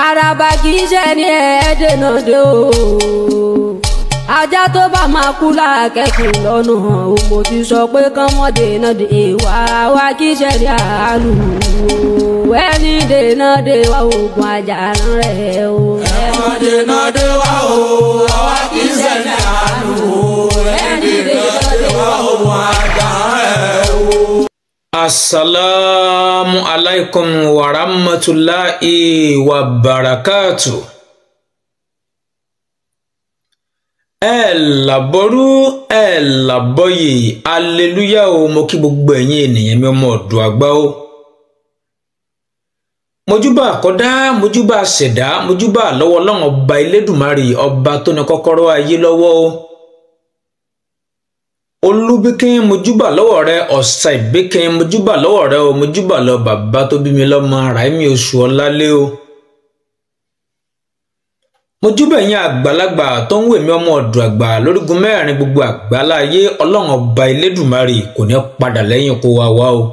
Àràbà kì í ṣe ní ẹ̀ẹ́dẹ̀nà dé o. Ajá tó bá máa kú lákẹ́kùn lọ́nà o. Mo ti sọ pé kọ́mọdé náà dé wá kì í ṣe ní àálù o. Ẹni dènà dé wá oògùn àjàrán rẹ̀ o. Ẹ̀mọ̀dé náà dé wá o, àwa kì í ṣe ní àálù o. Ẹni dènà dé wá oògùn àjàrán rẹ̀ o. Assalamu alaikum wa rahmatullahi wa barakatuh. Laboru laboye hallelujah o. Mo kí gbogbo ẹ̀yin ènìyàn mi ọmọ ọ̀dọ̀ àgbà o. Mojúbà àkọ́dá, mojúbà ṣẹ̀dá, mojúbà lọ́wọ́ Ọlọ́run ọba Elédùmarè, ọba tó ní kọ́kọ́rọ́ ayé lọ́wọ́ o. Olúbíkín mojúbà lọ́wọ́ rẹ, ọ̀sà ìbíkín mojúbà lọ́wọ́ rẹ o. Mojúbà lọ bàbá tó bí mi lọ́mọ Ráìmí oṣù ọlálé o. Mojúbà ẹ̀yin àgbàlagbà tó ń wèmí ọmọ ọ̀dọ̀ àgbà lórígun mẹ́rin gbogbo àgbáláyé. Ọlọ́run ọba Elédùmarè kò ní padà lẹ́yìn kó wa wá o.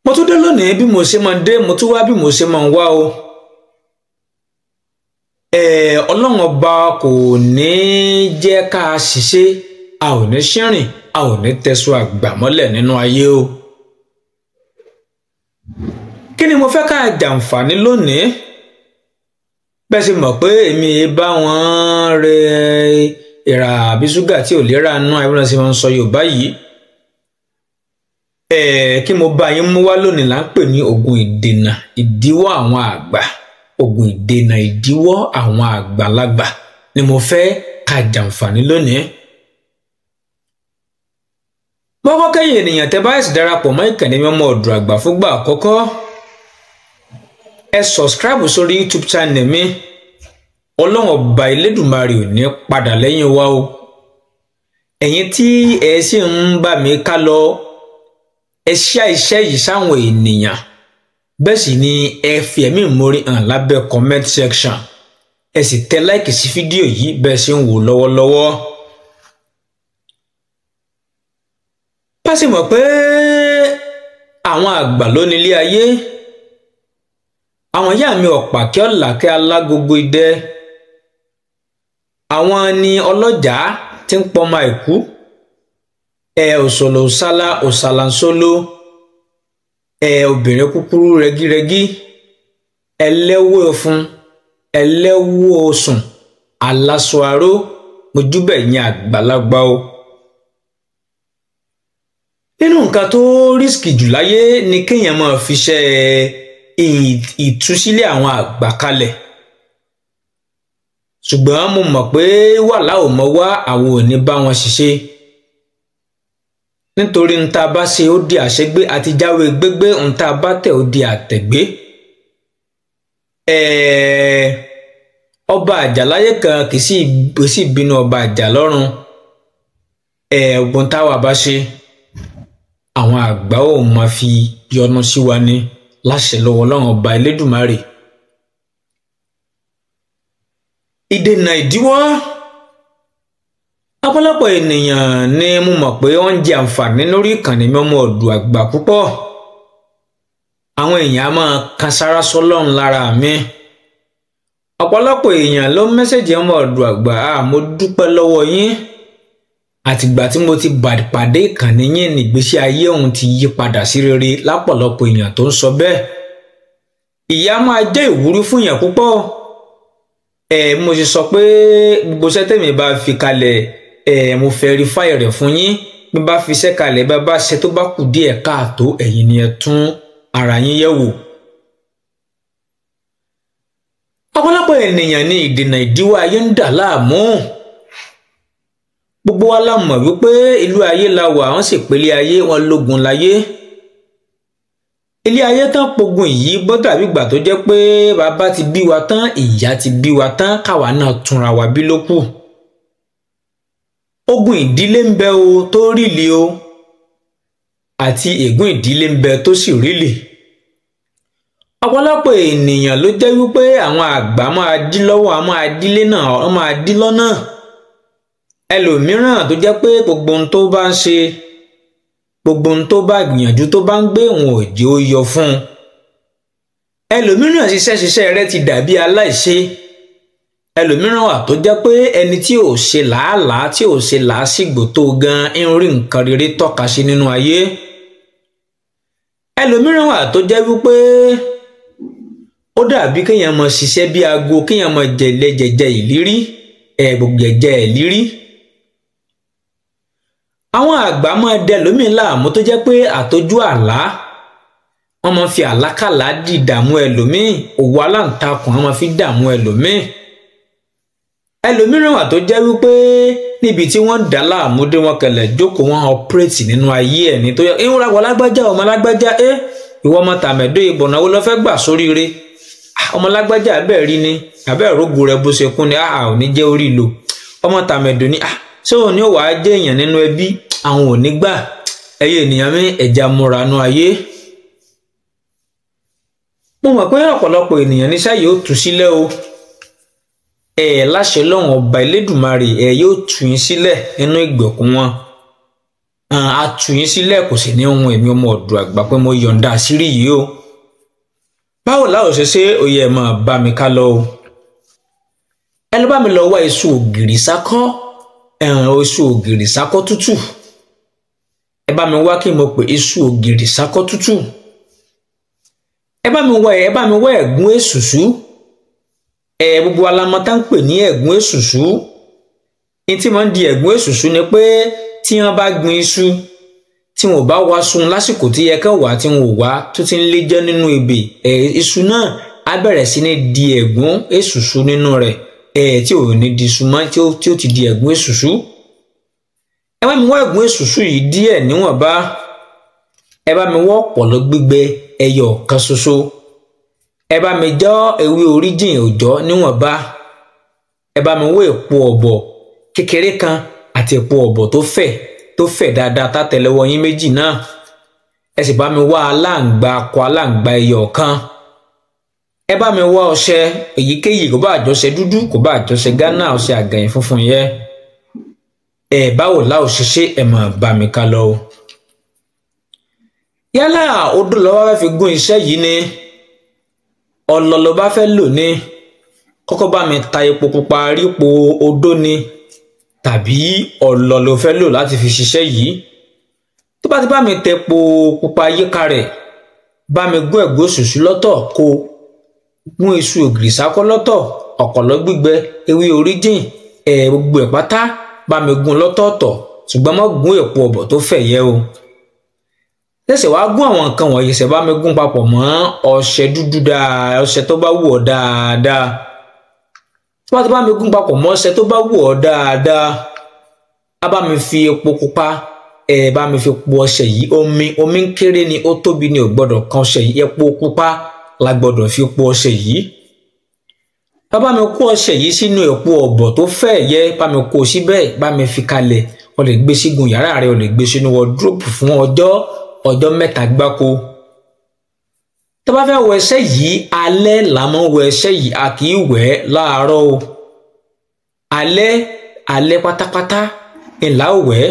Mo tún dé lónìí bí mo ṣe máa ń dé, mo tún wá bí mo ṣe máa ń wá o. Ọlọ́run ọba kò ní jẹ́ ká ṣiṣẹ́, a ò ní ṣìrìn, a ò ní tẹ̀sùn àgbà mọ́lẹ̀ nínú ayé o. Kí ni mo fẹ́ ká jàǹfààní lónìí? Bẹ́ẹ̀ sì mọ̀ pé èmi bá wọn rẹ ìrà àbí ṣúgà tí ò lérà nú àìbọ̀nà sí wọn sọ Yorùbá yìí. Kí mo bá yín mú wá lónìí là ń pè ní oògùn ìdènà ìdíwọ́ àwọn àgbà. Oògùn ìdènà ìdíwọ́ àwọn àgbàlagbà ni mo fẹ́ ká jàǹfààní lónìí. Mọ́kọ́ kẹ́yìn ènìyàn tẹ́ bá sì darapọ̀ mọ́ ìkànnì mi ọmọ ọ̀dọ̀ àgbà fúngbà àkọ́kọ́. Ẹ subscribe sórí YouTube channel mi. Ọlọ́run ọba Elédùmarè ò ní padà lẹ́yìn wa o. Ẹ̀yin tí ẹ sì ń bá mi ká lọ, ẹ share iṣẹ́ yìí sáwọn ènìyàn. Bẹ́ẹ̀ sì ni ẹ fi ẹ̀mí ìmoore hàn lábẹ́ comment section. Ẹ sì tẹ like sí fídíò yìí bẹ́ẹ̀ sì ń wò lọ́wọ́lọ́wọ́. Pásì mọ̀ pé àwọn àgbà ló ní ilé ayé. Àwọn ìyá mi ọ̀pá kí ọ̀làkẹ́ alágogo idẹ. Àwọn ni ọlọ́jà tí ń pọmọ àìkú. Òṣòlò òṣàlà òṣàlà ń sóló. Obìnrin kúkúrú rẹgírẹgí, ẹlẹ́wọ́ ọ̀fun, ẹlẹ́wọ́ ọ̀sùn, aláṣọ aró, mojúbà ẹ̀yin àgbàlagbà o. Nínú nǹkan tó rísìkì jù láyé ni kéèyàn máa fi ṣe ìtúsílẹ̀ àwọn àgbà kalẹ̀. Ṣùgbọ́n mo mọ̀ pé wàhálà ò mọ wá àwọn ò ní bá wọn ṣiṣẹ́. Nítorí nta bá ṣe ó di àṣegbé àti jáwé gbégbé, nta bá tẹ̀ ó di àtẹ̀gbé. Ọba àjàláyé kan kì í sì bínú ọba àjà lọ́run. Ọgbọ́n táwa bá ṣe àwọn àgbà ò máa fi yọ́nú sí wa ní láṣẹ lọ́wọ́ Ọlọ́run ọba Elédùmarè. Ìdènà ìdíwọ́. Ọ̀pọ̀lọpọ̀ ènìyàn ni mo mọ̀ pé wọ́n ń jẹ àǹfààní lórí ìkànnì mi ọmọ ọ̀dọ̀ àgbà púpọ̀. Àwọn èèyàn á máa kan sára sọ́lọ́run lára mi. Ọ̀pọ̀lọpọ̀ èèyàn ló mẹ́sẹ̀jì ọmọ ọ̀dọ̀ àgbà, mo dúpẹ́ lọ́wọ́ yín. Àtìgbà tí mo ti pàdé ìkànnì yín nígbésí ayé òun ti yí padà sí rere lápọ̀lọpọ̀ èèyàn tó ń sọ bẹ́ẹ̀. Ìyà máa jẹ́ ìwúrí fún èèyàn púpọ̀. Mo sì sọ pé gbogbo sẹ́tẹ̀mí bá fi kalẹ̀, mo verify rẹ̀ fún yín. Bí bá fi iṣẹ́ kalẹ̀ bá ṣe tó bá kù díẹ̀ káàtó, ẹ̀yin ni ẹ tún ara yín yẹ̀ wò. Ọ̀pọ̀lọpọ̀ ènìyàn ní ìdènà ìdíwọ́ ayé ń dà láàmú. Gbogbo wa la mọ̀ wípé ìlú ayé la wà, wọ́n sì pélé ayé wọn lógun láyé. Ilé ayé tán pogun yìí bó dàbí ìgbà tó jẹ́ pé bàbá ti bí wa tán, ìyá ti bí wa tán, káwa náà túnra wa bí ló kù. Ogun ìdílé ń bẹ o tó rílì o, àti ègún ìdílé ń bẹ tó sì rílì. Ọ̀pọ̀lọpọ̀ ènìyàn ló jẹ́ wípé àwọn àgbà máa dí lọ́wọ́, àwọn àdílé náà wọ́n máa dí lọ́nà. Ẹlòmíràn tó jẹ́ pé gbogbo ohun tó bá ń ṣe, gbogbo ohun tó bá gbìyànjú tó bá ń gbé òun ò jẹ́ ó yọ fún un. ẹlòmíràn ṣiṣẹ́ rẹ̀ ti dàbí aláìṣe. ẹlòmíràn wà tó jẹ́ pé ẹni tí ò ṣe làálàá tí ò ṣe làásìgbò tó gan ń rí nǹkan rere tọ́ka sí nínú ayé. ẹlòmíràn wà tó jẹ́ wípé ó dàbí kéèyàn mọ ṣiṣẹ́ bí aago kéèyàn mọ jẹ̀jẹ̀ ìlírí gbogbo ìlírí. àwọn àgbà máa dẹ ẹlòmíín láàmú tó jẹ́ pé àtọ́jú àlá wọ́n máa fi àlákàlà dìdààmú ẹlòmíín, òwú aláǹtakùn wọ́n máa fi dààmú ẹlòmíín. ẹlòmíràn wà tó jẹ́ wípé níbi tí wọ́n dá láàmú dé wọn kẹlẹ̀ jókòó wọn ọpẹ́rẹ́tì nínú ayé ẹ̀ ní tó yẹ ìwúra wọ lágbájá ọmọ lágbájá ìwọ ọmọ tàmẹ̀dó ìbọ̀nà wo lọ fẹ́ gbà sóríire ọmọ lágbájá abẹ́ rí ni abẹ́ rògbò rẹ bó ṣe kún ni ò ní jẹ́ orí lò ọmọ tàmẹ̀dó ni ṣé òun ni ó wàá jẹ́ èèyàn nínú ẹbí àwọn ò ní gbà ẹyẹ ènìyàn mi ẹja múra nú ayé. mo mọ̀ pé ọ̀pọ̀lọpọ̀ ènìyàn níṣẹ́ yóò tú sílẹ̀ o láṣẹ lọ́wọ́n ọba Elédùmarè yóò tú yín sílẹ̀ nínú ìgbèkùn wọn a tú yín sílẹ̀ kò sì ní ohun èmi ọmọ ọ̀dọ̀ àgbà pé mo yọ̀ǹda àṣírí yìí o. báwo láò ṣe oyè ẹ̀ máa bá mi ká lọ o. ẹ lọ bá mi lọ wá iṣu ògìrì sákọ́ iṣu ògìrì sákọ́ tútù. ẹ bá mi wá kí mo pè iṣu ògìrì sákọ́ tútù. ẹ bá mi wá ẹ̀gún èsùsú. gbogbo alamọta ń pè ní ẹ̀gún èsùsú. ní tí wọ́n ń di ẹ̀gún èsùsú ni pé tí wọ́n bá gbin iṣu tí wọn ò bá wá sun lásìkò tí yẹ ká wá tí wọn ò wá tó ti ń lé jẹ nínú ebè iṣu náà á bẹ̀rẹ̀ sí ní di ẹ̀gún èsùsú nínú rẹ̀ tí ò ní di iṣu mọ́ tí ó ti di ẹ̀gún èsùsú. ẹ bá mi wá ẹ̀gún èsùsú yìí díẹ̀ níwọ̀nba. ẹ bá mi wá ọ̀pọ̀lọ́ gbígbẹ ẹyọ kan ṣoṣo. ẹ bá mi já ewé oríjìn òòjọ́ níwọ̀nba. ẹ bá mi wá èpo ọ̀bọ̀ kékeré kan àti èpo ọ̀bọ̀ tó fẹ̀ dáadáa tátẹlẹwọ́ yín méjì náà. ẹ sì bá mi wá aláǹgbá akọ aláǹgbá ẹyọ kan. ẹ bá mi wá ọṣẹ èyíkéyìí kò bá àjọṣe dúdú kò bá àjọṣe Ghana ọṣẹ àgàyìn funfun yẹ. báwo láò ṣe ẹ máa bá mi ká lọ o. yálà odó lọ́wọ́ fẹ́ fi gún iṣẹ́ yìí ni ọlọ ló bá fẹ́ lò ní kọ́kọ́ bá mi ta epo pupa rípo odó ni tàbí ọlọ ló fẹ́ lò láti fi ṣiṣẹ́ yìí. tó bá ti bá mi tẹ epo pupa yíká rẹ̀ bá mi gún ẹ̀gún òṣùṣú lọ́tọ̀ kó gún iṣu ògìrì sákọ́ lọ́tọ̀ ọ̀pọ̀lọ́ gbígbẹ ewé oríjìn gbogbo ẹ̀ pátá bá mi gún lọ́tọ̀ọ̀tọ̀ ṣùgbọ́n má gún èpo ọ̀bọ̀ tó fẹ̀ yẹ o. lẹ́sẹ̀ wá gún àwọn nǹkan wọ̀nyí ṣẹ̀ bá mi gún papọ̀ mọ́ ọṣẹ dúdú ọṣẹ tó bá wù ọ́ dáadáa. tó bá ti bá mi gún papọ̀ mọ́ ọṣẹ tó bá wù ọ́ dáadáa á bá mi fi epo pupa bá mi fi po ọṣẹ yìí omi ń kéré ni ó tóbi ni ò gbọ́dọ̀ kan ọṣẹ yìí epo pupa la gbọ́dọ̀ fi po ọṣẹ yìí. bá mi kó ọṣẹ yìí sínú epo ọ̀bọ̀ tó fẹ́ yẹ bá mi kó síbẹ̀ bá mi fi kalẹ̀ o lè gbé sígun yàrá rẹ o lè gbé sínú wọdúrópù fún ọjọ́ 3 gbáko. tó bá fẹ́ wọ ẹṣẹ́ yìí alẹ́ la máa ń wọ ẹṣẹ́ yìí a kì í wẹ̀ láàárọ̀ o. alẹ́ pátápátá ńlá wẹ̀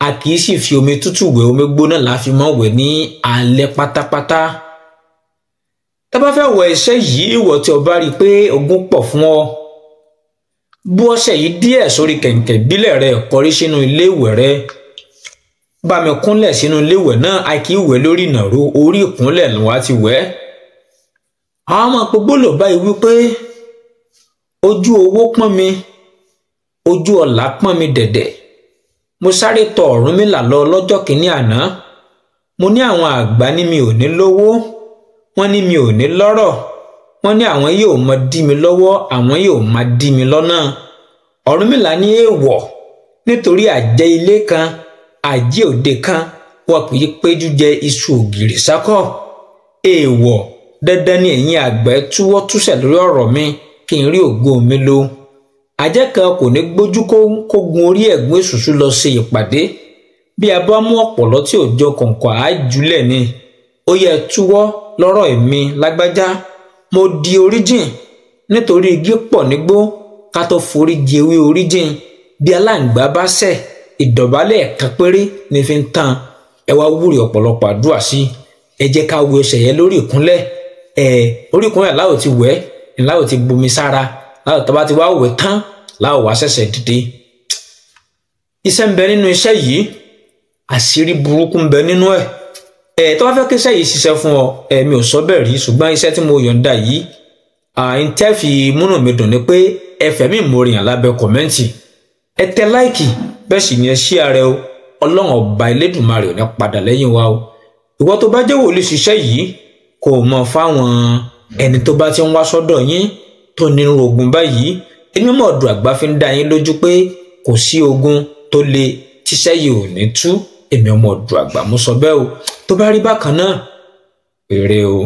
a kì í sì fi omi tútù wẹ̀ omi gbóná la fi máa wẹ̀ ní alẹ́ pátápátá. tó bá fẹ́ wọ ẹṣẹ́ yìí ìwọ tí o bá rí i pé ogun pọ̀ fún ọ bú ọṣẹ yìí díẹ̀ sórí kẹ̀kẹ́ ìbílẹ̀ rẹ kọrí sínú ilé ìwẹ̀ rẹ bá mi kúnlẹ̀ sínú ilé ìwẹ̀ náà a kì í wẹ̀ lórí ìnàró orí ìkúnlẹ̀ ló wá ti wẹ̀. àwọn ọmọ gbogbo lò báyìí wípé ojú owó pọ́n mi ojú ọlá pọ́n mi dẹ̀dẹ̀ mo sáré tọ̀ Ọ̀rúnmìlà lọ lọ́jọ́ kìíní àná mo ní àwọn àgbà ní mi ò ní lówó wọ́n ní mi ò ní lọ́rọ̀ wọ́n ní àwọn yóò máa dí mi lọ́wọ́ àwọn yóò máa dí mi lọ́nà. Ọ̀rúnmìlà ní èèwọ̀ nítorí àjẹ́ ilé kan àjẹ́ òde kan wọn kì í péjú jẹ iṣu ògìrì sákọ̀. èèwọ̀ dandan ni ẹ̀yin àgbẹ̀ túwọ́ túṣẹ̀ lórí ọ̀rọ̀ mi kí n rí ògo mi lò. àjẹ́ kan kò ní gbójú kó gun orí ẹ̀gún èṣùṣú lọ ṣe ìpàdé bí a bá mú ọ̀pọ̀lọ́ tí ò jọ kọ̀ǹkọ̀ àájúlẹ̀ ni ó yẹ túwọ́ lọ́rọ̀ èmi lágbájá mo di oríjìn nítorí igi pọ̀ nígbó ká tó forí di ewé oríjìn bí aláǹgbá bá ṣẹ̀ ìdọ̀bálẹ̀ ẹ̀kan péré ní fi ń tàn ẹ wá wúre ọ̀pọ̀lọpọ̀ àdúrà sí ẹ jẹ́ ká wo ẹsẹ̀ yẹn lórí ìkúnlẹ̀ oríkùn ẹ̀ láò ti wẹ̀ láò ti bomi sára láò tó bá ti wá wẹ̀ tán láò wá ṣẹ̀ṣẹ̀ dìde. Iṣẹ́ ń bẹ nínú iṣẹ́ yìí, àṣírí burúkú ń bẹ nínú ẹ̀. Tó bá fẹ́ kí iṣẹ́ yìí ṣiṣẹ́ fún ọ, mi ò sọ bẹ́ẹ̀ rí, ṣùgbọ́n iṣẹ́ tí mo yọ̀ǹda yìí n tẹ́ fi múnú mi dùn ni pé ẹ fẹ̀mí ìmoore hàn lábẹ́ kọ̀mẹ́ǹtì, ẹ tẹ láìkì, bẹ́ẹ̀ sì ni ẹ share rẹ̀ o. Ọlọ́run ọba Elédùmarè ò ní padà lẹ́yìn wa o. Ìwọ tó bá jẹ́ wòlíì ṣiṣẹ́ yìí kò mọ̀ fáwọn ẹni tó bá ti ń wá sọ́dọ̀ yín tó nínú ogun báyìí. Èmi mọ̀ ọ̀dọ̀ àgbà fi ń dá yín lójú pé kò sí ogun tó le tíṣẹ́ yìí ò ní tú. Èmi ọmọ ọ̀dọ̀ àgbà mo sọ bẹ́ẹ̀ o. Tó bá rí bákan náà, èrè o.